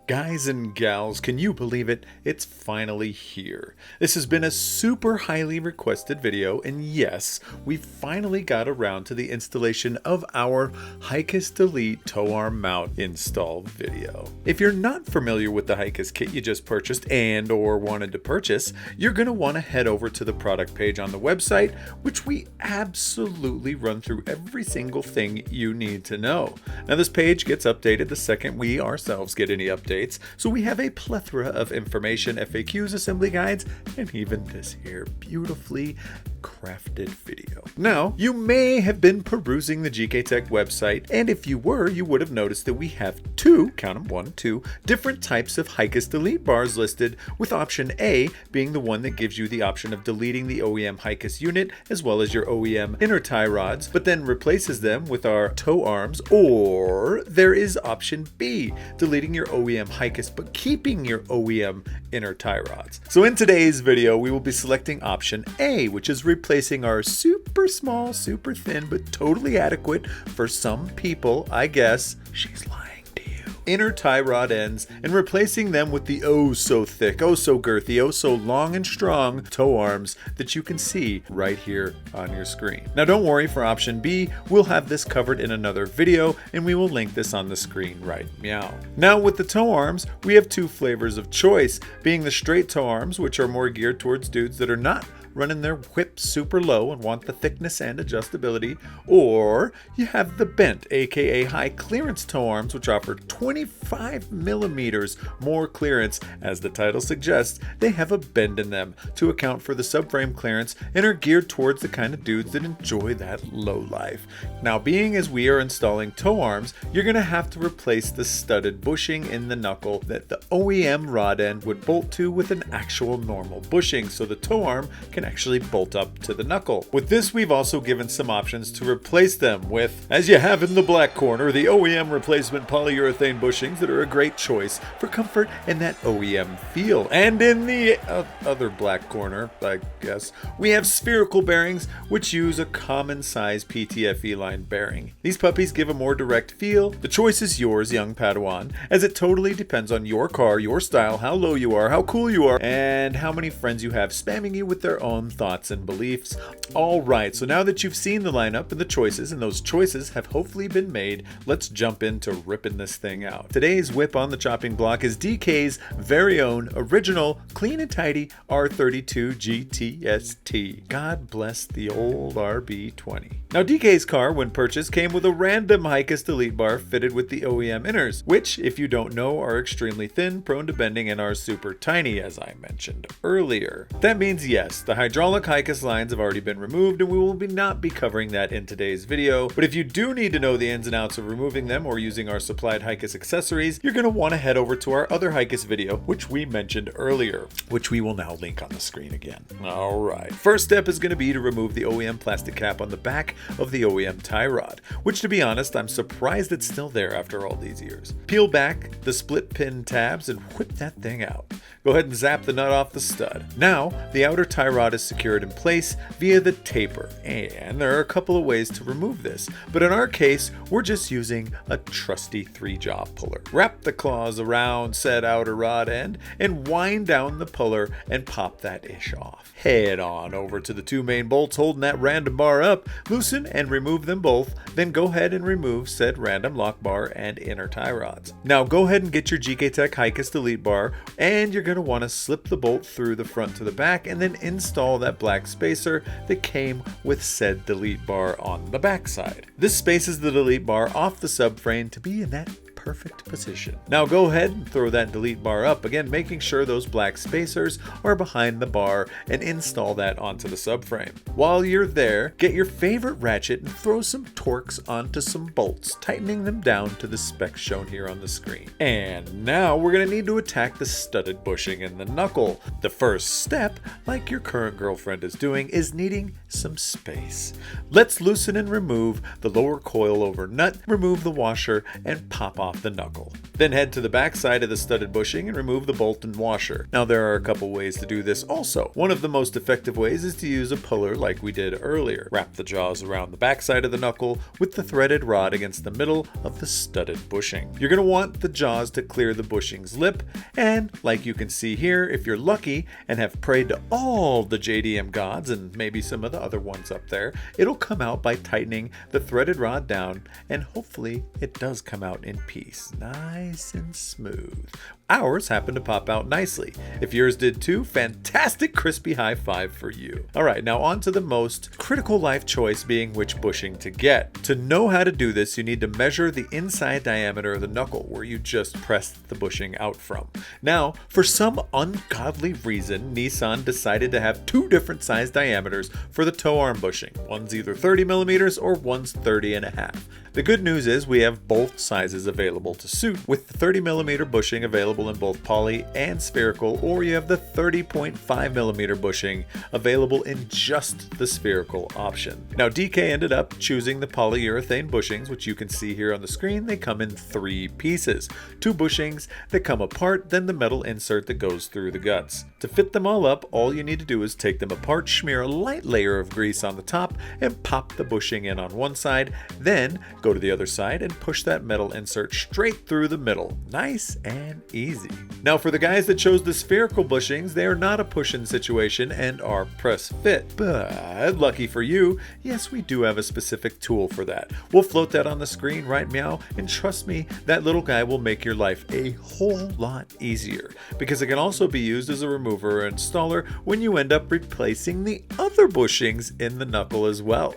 Guys and gals, can you believe it? It's finally here. This has been a super highly requested video, and yes, we finally got around to the installation of our Hicas Delete tow arm mount install video. If you're not familiar with the Hicas kit you just purchased and or wanted to purchase, you're going to want to head over to the product page on the website, which we absolutely run through every single thing you need to know. Now this page gets updated the second we ourselves get any updates. So we have a plethora of information, FAQs, assembly guides, and even this here beautifully crafted video. Now, you may have been perusing the Gktech website, and if you were, you would have noticed that we have two, count them, 1, 2, different types of Hicas delete bars listed, with option A being the one that gives you the option of deleting the OEM Hicas unit as well as your OEM inner tie rods, but then replaces them with our tow arms, or there is option B, deleting your OEM Hicas but keeping your OEM inner tie rods. So in today's video, we will be selecting option A, which is replacing our super small, super thin, but totally adequate for some people, I guess, she's lying to you, inner tie rod ends, and replacing them with the oh so thick, oh so girthy, oh so long and strong tow arms that you can see right here on your screen. Now don't worry, for option B, we'll have this covered in another video, and we will link this on the screen right meow. Now with the tow arms, we have two flavors of choice, being the straight tow arms, which are more geared towards dudes that are not running their whip super low and want the thickness and adjustability, or you have the bent, aka high clearance tow arms, which offer 25 millimeters more clearance. As the title suggests, they have a bend in them to account for the subframe clearance and are geared towards the kind of dudes that enjoy that low life. Now, being as we are installing tow arms, you're going to have to replace the studded bushing in the knuckle that the OEM rod end would bolt to with an actual normal bushing, so the tow arm can actually bolt up to the knuckle. With this, we've also given some options to replace them with, as you have in the black corner, the OEM replacement polyurethane bushings that are a great choice for comfort and that OEM feel. And in the other black corner, I guess, we have spherical bearings which use a common size PTFE line bearing. These puppies give a more direct feel. The choice is yours, young Padawan, as it totally depends on your car, your style, how low you are, how cool you are, and how many friends you have spamming you with their own thoughts and beliefs. Alright, so now that you've seen the lineup and the choices, and those choices have hopefully been made, let's jump into ripping this thing out. Today's whip on the chopping block is DK's very own original clean and tidy R32 gts-t. God bless the old RB20. Now DK's car, when purchased, came with a random Hicas delete bar fitted with the OEM inners, which, if you don't know, are extremely thin, prone to bending, and are super tiny, as I mentioned earlier. That means yes, the hydraulic Hicas lines have already been removed, and we will not be covering that in today's video, but if you do need to know the ins and outs of removing them or using our supplied Hicas accessories, you're going to want to head over to our other Hicas video, which we mentioned earlier, which we will now link on the screen again. Alright, first step is going to be to remove the OEM plastic cap on the back of the OEM tie rod, which, to be honest, I'm surprised it's still there after all these years. Peel back the split pin tabs and whip that thing out. Go ahead and zap the nut off the stud. Now, the outer tie rod is secured in place via the taper, and there are a couple of ways to remove this, but in our case, we're just using a trusty 3-jaw puller. Wrap the claws around said outer rod end and wind down the puller and pop that ish off. Head on over to the two main bolts holding that random bar up, loosen and remove them both, then go ahead and remove said random lock bar and inner tie rods. Now go ahead and get your Gktech Hicas delete bar, and you're going to want to slip the bolt through the front to the back and then install that black spacer that came with said delete bar on the back side. This spaces the delete bar off the subframe to be in that perfect position. Now go ahead and throw that delete bar up, again making sure those black spacers are behind the bar, and install that onto the subframe. While you're there, get your favorite ratchet and throw some torques onto some bolts, tightening them down to the specs shown here on the screen. And now we're going to need to attack the studded bushing in the knuckle. The first step, like your current girlfriend is doing, is needing some space. Let's loosen and remove the lower coil over nut, remove the washer, and pop off off the knuckle. Then head to the back side of the studded bushing and remove the bolt and washer. Now there are a couple ways to do this also. One of the most effective ways is to use a puller like we did earlier. Wrap the jaws around the back side of the knuckle with the threaded rod against the middle of the studded bushing. You're going to want the jaws to clear the bushing's lip, and like you can see here, if you're lucky and have prayed to all the JDM gods and maybe some of the other ones up there, it'll come out by tightening the threaded rod down, and hopefully it does come out in peace, nice and smooth. Ours happened to pop out nicely. If yours did too, fantastic crispy high five for you. Alright, now on to the most critical life choice, being which bushing to get. To know how to do this, you need to measure the inside diameter of the knuckle where you just pressed the bushing out from. Now, for some ungodly reason, Nissan decided to have two different size diameters for the toe arm bushing. One's either 30 millimeters or one's 30.5. The good news is we have both sizes available to suit, with the 30 millimeter bushing available in both poly and spherical, or you have the 30.5 millimeter bushing available in just the spherical option. Now DK ended up choosing the polyurethane bushings, which you can see here on the screen. They come in 3 pieces, 2 bushings that come apart, then the metal insert that goes through the guts. To fit them all up, all you need to do is take them apart, smear a light layer of grease on the top, and pop the bushing in on one side, then go to the other side and push that metal insert straight through the middle. Nice and easy. Now for the guys that chose the spherical bushings, they are not a push-in situation and are press fit. But lucky for you, yes, we do have a specific tool for that. We'll float that on the screen, right meow, and trust me, that little guy will make your life a whole lot easier, because it can also be used as a remover or installer when you end up replacing the other bushings in the knuckle as well.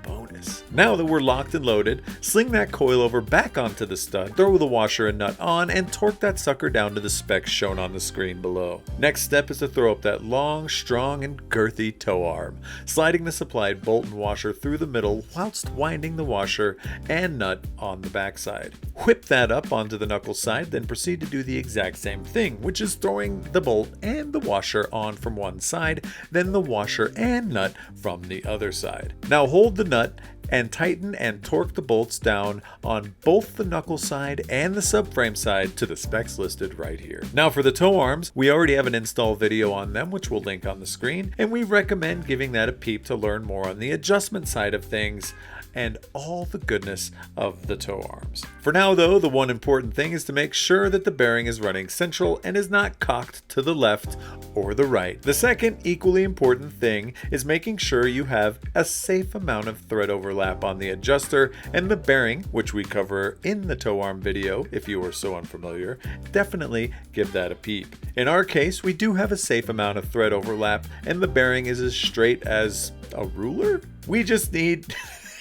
Bonus. Now that we're locked and loaded, sling that coilover back onto the stud, throw the washer and nut on, and torque that sucker down to the specs shown on the screen below. Next step is to throw up that long, strong, and girthy toe arm, sliding the supplied bolt and washer through the middle whilst winding the washer and nut on the backside. Whip that up onto the knuckle side, then proceed to do the exact same thing, which is throwing the bolt and the washer on from one side, then the washer and nut from the other side. Now hold the nut and tighten and torque the bolts down on both the knuckle side and the subframe side to the specs listed right here. Now for the toe arms, we already have an install video on them, which we'll link on the screen, and we recommend giving that a peep to learn more on the adjustment side of things and all the goodness of the toe arms. For now though, the one important thing is to make sure that the bearing is running central and is not cocked to the left or the right. The second equally important thing is making sure you have a safe amount of thread overlap on the adjuster and the bearing, which we cover in the toe arm video if you are so unfamiliar. Definitely give that a peep. In our case, we do have a safe amount of thread overlap and the bearing is as straight as a ruler. We just need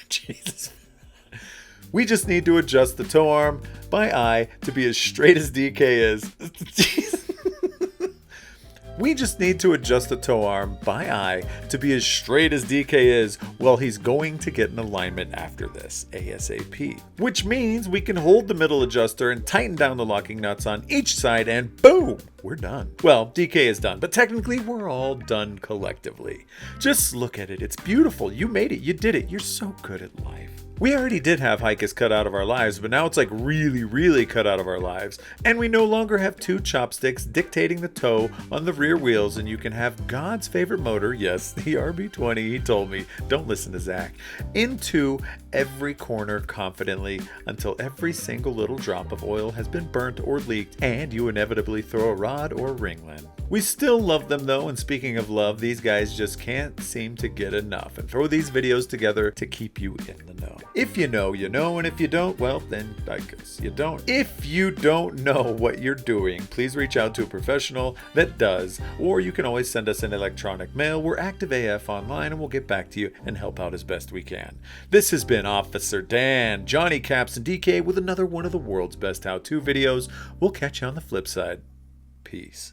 Jesus. We just need to adjust the toe arm by eye to be as straight as DK is. We just need to adjust the toe arm by eye to be as straight as DK is. Well, he's going to get an alignment after this, ASAP. Which means we can hold the middle adjuster and tighten down the locking nuts on each side and boom, we're done. Well, DK is done, but technically we're all done collectively. Just look at it, it's beautiful. You made it, you did it, you're so good at life. We already did have Hicas cut out of our lives, but now it's like really cut out of our lives. And we no longer have 2 chopsticks dictating the toe on the rear wheels, and you can have God's favorite motor, yes, the RB20, he told me, don't listen to Zach, into every corner confidently until every single little drop of oil has been burnt or leaked, and you inevitably throw a rod or ringlet. We still love them though, and speaking of love, these guys just can't seem to get enough and throw these videos together to keep you in the know. If you know, you know, and if you don't, well, then I guess you don't. If you don't know what you're doing, please reach out to a professional that does, or you can always send us an electronic mail. We're active AF online and we'll get back to you and help out as best we can. This has been Officer Dan, Johnny Caps, and DK with another one of the world's best how-to videos. We'll catch you on the flip side. Peace.